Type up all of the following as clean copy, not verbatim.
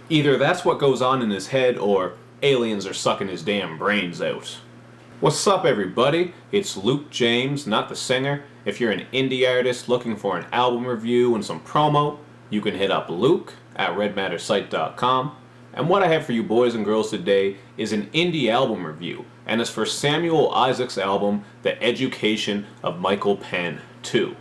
Either that's what goes on in his head, or aliens are sucking his damn brains out. What's up, everybody? It's Luke James, not the singer. If you're an indie artist looking for an album review and some promo, you can hit up Luke at redmattersite.com. And what I have for you boys and girls today is an indie album review, and it's for Samuel Isacc's album, The Education of Michael Penn 2.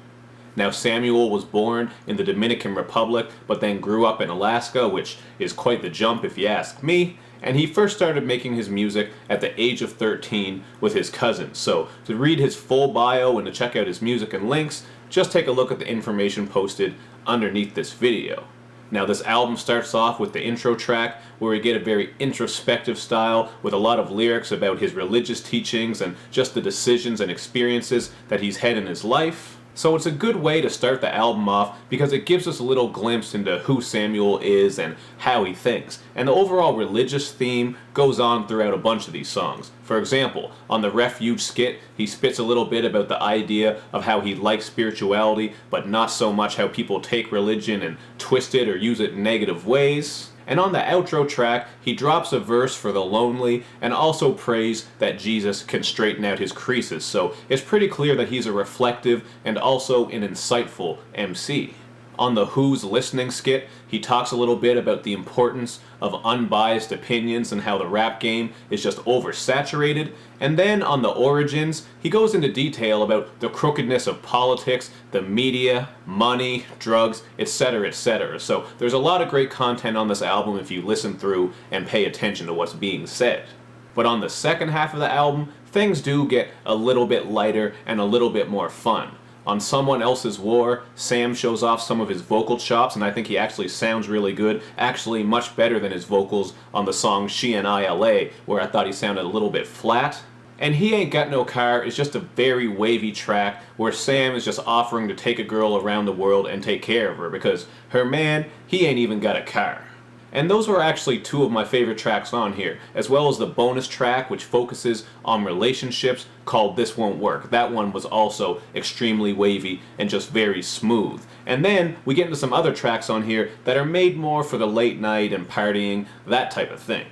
Now, Samuel was born in the Dominican Republic, but then grew up in Alaska, which is quite the jump if you ask me. And he first started making his music at the age of 13 with his cousins. So to read his full bio and to check out his music and links, just take a look at the information posted underneath this video. Now, this album starts off with the intro track, where we get a very introspective style with a lot of lyrics about his religious teachings and just the decisions and experiences that he's had in his life. So it's a good way to start the album off because it gives us a little glimpse into who Samuel is and how he thinks. And the overall religious theme goes on throughout a bunch of these songs. For example, on the Refuge skit, he spits a little bit about the idea of how he likes spirituality, but not so much how people take religion and twist it or use it in negative ways. And on the outro track, he drops a verse for the lonely and also prays that Jesus can straighten out his creases. So it's pretty clear that he's a reflective and also an insightful MC. On the Who's Listening skit, he talks a little bit about the importance of unbiased opinions and how the rap game is just oversaturated. And then on the Origins, he goes into detail about the crookedness of politics, the media, money, drugs, etc., etc. So there's a lot of great content on this album if you listen through and pay attention to what's being said. But on the second half of the album, things do get a little bit lighter and a little bit more fun. On Someone Else's War, Sam shows off some of his vocal chops, and I think he actually sounds really good, actually much better than his vocals on the song She and I LA, where I thought he sounded a little bit flat. And He Ain't Got No Car is just a very wavy track where Sam is just offering to take a girl around the world and take care of her because her man, he ain't even got a car. And those were actually two of my favorite tracks on here, as well as the bonus track which focuses on relationships called This Won't Work. That one was also extremely wavy and just very smooth. And then we get into some other tracks on here that are made more for the late night and partying, that type of thing.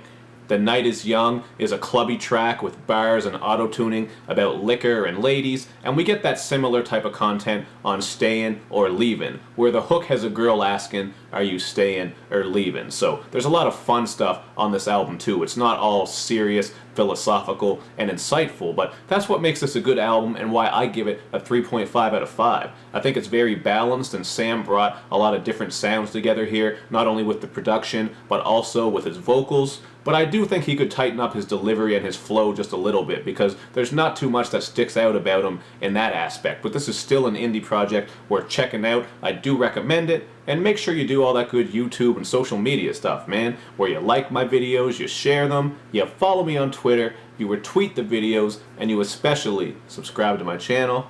The Night Is Young is a clubby track with bars and auto-tuning about liquor and ladies, and we get that similar type of content on Stayin' or Leavin', where the hook has a girl asking, are you stayin' or leavin'? So there's a lot of fun stuff on this album too. It's not all serious, philosophical, and insightful, but that's what makes this a good album and why I give it a 3.5 out of 5. I think it's very balanced, and Sam brought a lot of different sounds together here, not only with the production, but also with his vocals. But I do think he could tighten up his delivery and his flow just a little bit because there's not too much that sticks out about him in that aspect. But this is still an indie project worth checking out. I do recommend it. And make sure you do all that good YouTube and social media stuff, man, where you like my videos, you share them, you follow me on Twitter, you retweet the videos, and you especially subscribe to my channel.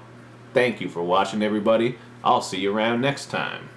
Thank you for watching, everybody. I'll see you around next time.